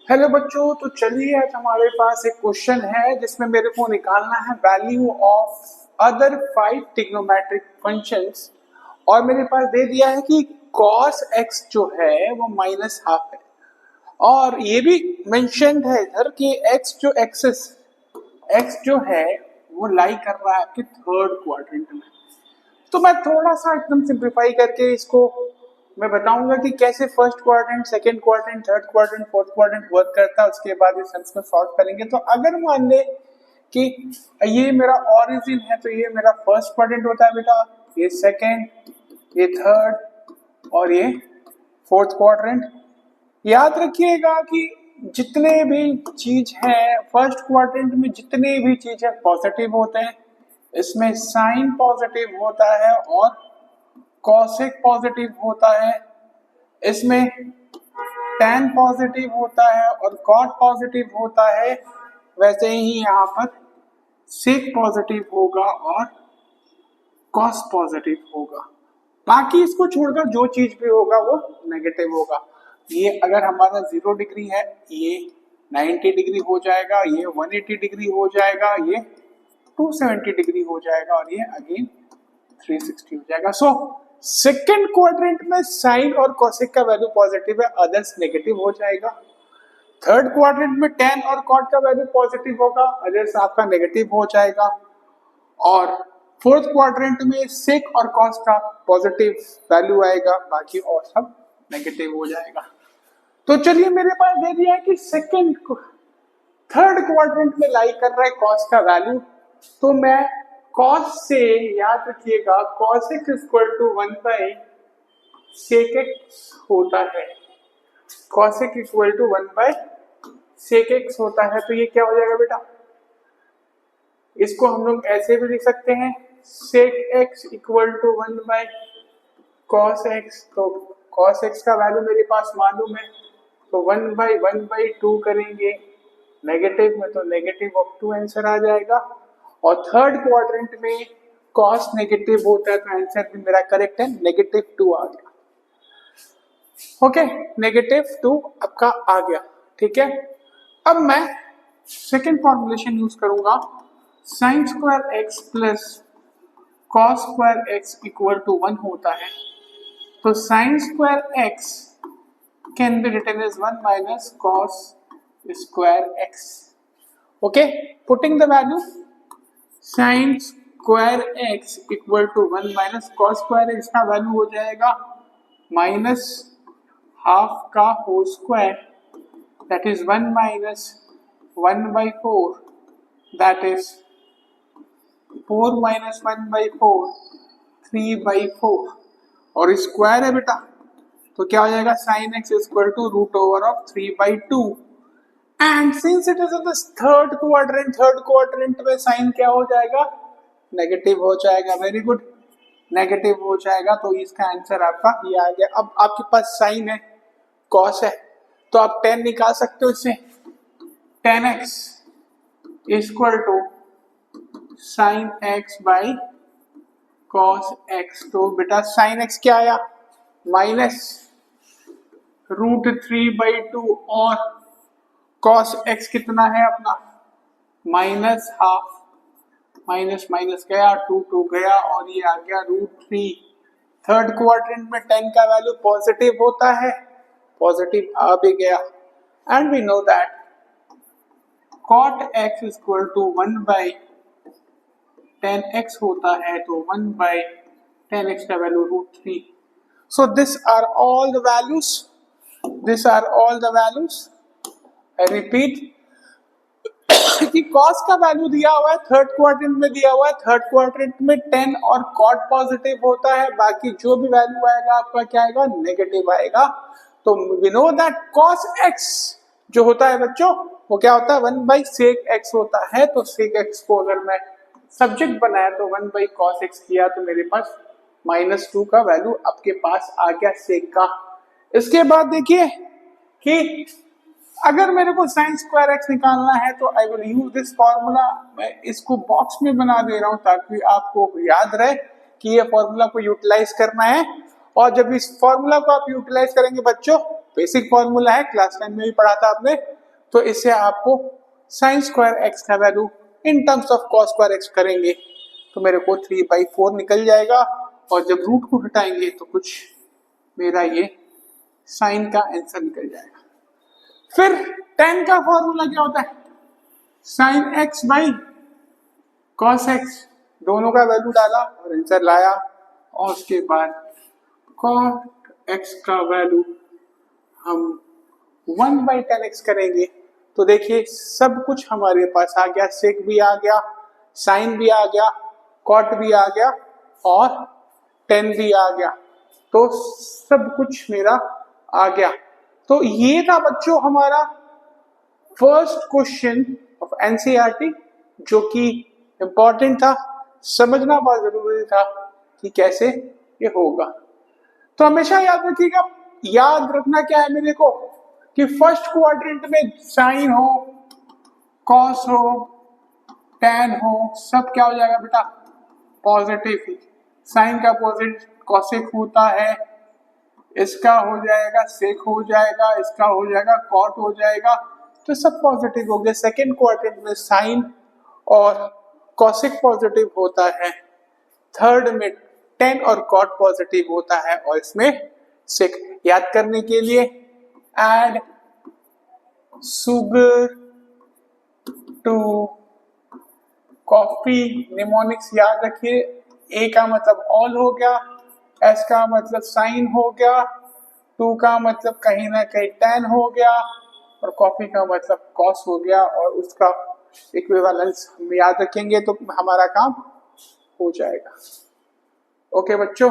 Hello बच्चों, तो चलिए आज हमारे पास एक क्वेश्चन है जिसमें मेरे को निकालना है value of other 5 trigonometric functions. और मेरे पास दे दिया है कि cos x जो है वो -12 है, और ये भी मेंशन्ड है इधर कि x जो एक्सिस x जो है वो लाई कर रहा है आपके थर्ड क्वाड्रेंट में। तो मैं थोड़ा सा एकदम सिंप्लीफाई करके इसको मैं बताऊंगा कि कैसे first quadrant, second quadrant, third quadrant, fourth quadrant work करता है। उसके बाद इस सेंस को सॉल्व करेंगे। तो अगर मान ले कि ये मेरा ओरिजिन है तो ये मेरा फर्स्ट क्वाड्रेंट होता है बेटा, ये सेकंड, ये थर्ड और ये फोर्थ क्वाड्रेंट। याद रखिएगा कि जितने भी चीज है फर्स्ट क्वाड्रेंट में, जितने भी चीज है पॉजिटिव होते हैं। इसमें साइन पॉजिटिव होता है और कॉसेक पॉजिटिव होता है, इसमें टैन पॉजिटिव होता है और कॉट पॉजिटिव होता है। वैसे ही यहाँ पर सेक पॉजिटिव होगा और कॉस पॉजिटिव होगा। बाकी इसको छोड़कर जो चीज भी होगा वो नेगेटिव होगा। ये अगर हमारा 0 डिग्री है, ये 90 डिग्री हो जाएगा, ये 180 डिग्री हो जाएगा, ये 270 डिग्री हो जाएगा और ये अगेन 360 हो जाएगा। सो सेकेंड क्वाड्रेंट में साइन और कॉसेक का वैल्यू पॉजिटिव है, अदर्स नेगेटिव हो जाएगा। थर्ड क्वाड्रेंट में टैन और कॉट का वैल्यू पॉजिटिव होगा, अदर्स आपका नेगेटिव हो जाएगा। और फोर्थ क्वाड्रेंट में सेक और कॉस का पॉजिटिव वैल्यू आएगा, बाकी और सब नेगेटिव हो जाएगा। तो चलिए मेरे पास दे दिया है कि सेकेंड थर्ड क्वाड्रेंट में लाई कर रहा है कॉस का वैल्यू। तो मैं cos से, याद रखिएगा cos x equal to 1 by sec x होता है। cos x equal to 1 by sec x होता है। तो ये क्या हो जाएगा बेटा, इसको हम लोग ऐसे भी लिख सकते हैं sec x equal to 1 by cos x। तो cos x का वैल्यू मेरे पास मालूम है, तो 1/1/2 करेंगे नेगेटिव में, तो नेगेटिव ऑफ 2 आंसर आ जाएगा। और थर्ड क्वाड्रेंट में कॉस नेगेटिव होता है तो आंसर भी मेरा करेक्ट है, -2 आ गया। ओके, -2 आपका आ गया, ठीक है। अब मैं सेकेंड फॉर्मुलेशन यूज करूंगा, sine square x plus cos square x equal to 1 होता है। तो sine square x can be written as 1 minus cos square x. Okay, putting the value sine square x equal to 1 minus cos square x का value हो जाएगा -12 का whole square, that is 1 minus 1/4, that is 4 minus 1/4, 3/4। और square है बेटा, तो क्या हो जाएगा sine x equal to √3/2। And since it is in the third quadrant में साइन क्या हो जाएगा, नेगेटिव हो जाएगा। वेरी गुड, नेगेटिव हो जाएगा। तो इसका आंसर आपका ये आ गया। अब आपके पास साइन है, कॉस है, तो आप 10 निकाल सकते हो इससे। 10x equal to sine x by cos x. तो बेटा साइन एक्स क्या आया, -√3/2 और cos x कितना है अपना, -12, माइनस माइनस गया, 2 गया और ये आ गया √3। थर्ड क्वाड्रेंट में 10 का वैल्यू पॉजिटिव होता है, पॉजिटिव आ भी गया। And we know that cot x equal to 1/10x होता है, तो 1/10x का value √3। So this are all the values. I repeat कि cos का वैल्यू दिया हुआ है, थर्ड क्वाड्रेंट में दिया हुआ है। थर्ड क्वाड्रेंट में 10 और cot पॉजिटिव होता है, बाकी जो भी वैल्यू आएगा आपका क्या आएगा, नेगेटिव आएगा। तो we know that cos x जो होता है बच्चों, वो क्या होता है, 1/sec x होता है। तो sec x को अगर मैं सब्जेक्ट बनाया तो 1/cos x किया, तो मेरे पास -2 का वैल्यू आपके पास आ गया sec का। इसके बाद देखिए कि अगर मेरे को साइन स्क्वायर एक्स निकालना है तो I will use this formula. मैं इसको बॉक्स में बना दे रहा हूं ताकि आपको याद रहे कि ये फॉर्मूला को यूटिलाइज करना है। और जब इस फॉर्मूला को आप यूटिलाइज करेंगे बच्चों, बेसिक फॉर्मूला है, क्लास 10 में भी पढ़ा था आपने, तो इससे आपको साइन स्क्वायर एक्स का value in terms of cos square x करेंगे तो मेरे को 3/4 निकल जाएगा, और जब रूट को हटाएंगे तो कुछ मेरा ये साइन का आंसर निकल जाएगा। फिर tan का फॉर्मूला क्या होता है, sign x by cos x, दोनों का वैल्यू डाला और आंसर लाया, और उसके बाद cot x का वैल्यू हम 1/tan x करेंगे तो देखिए सब कुछ हमारे पास आ गया, सेक भी आ गया, साइन भी आ गया, कॉट भी आ गया और tan भी आ गया, तो सब कुछ मेरा आ गया। तो ये था बच्चों हमारा फर्स्ट क्वेश्चन ऑफ एनसीईआरटी, जो कि इंपॉर्टेंट था, समझना बहुत जरूरी था कि कैसे ये होगा। तो हमेशा याद रखिएगा, याद रखना क्या है मेरे को कि फर्स्ट क्वाड्रेंट में साइन हो, कॉस हो, टैन हो, सब क्या हो जाएगा बेटा, पॉजिटिव ही। साइन का पॉजिटिव कॉसेक होता है, इसका हो जाएगा सेक हो जाएगा, इसका हो जाएगा कॉट हो जाएगा, तो सब पॉजिटिव हो गए। सेकेंड क्वाड्रेंट में साइन और कॉसेक पॉजिटिव होता है, थर्ड में टेन और कॉट पॉजिटिव होता है, और इसमें सेक। याद करने के लिए add sugar to coffee mnemonics याद रखिए, ए का मतलब ऑल हो गया, एस का मतलब साइन हो गया, टू का मतलब कहीं ना कहीं टेन हो गया, और कॉफी का मतलब कॉस हो गया, और उसका इक्विवेलेंस हम याद रखेंगे तो हमारा काम हो जाएगा। ओके बच्चों।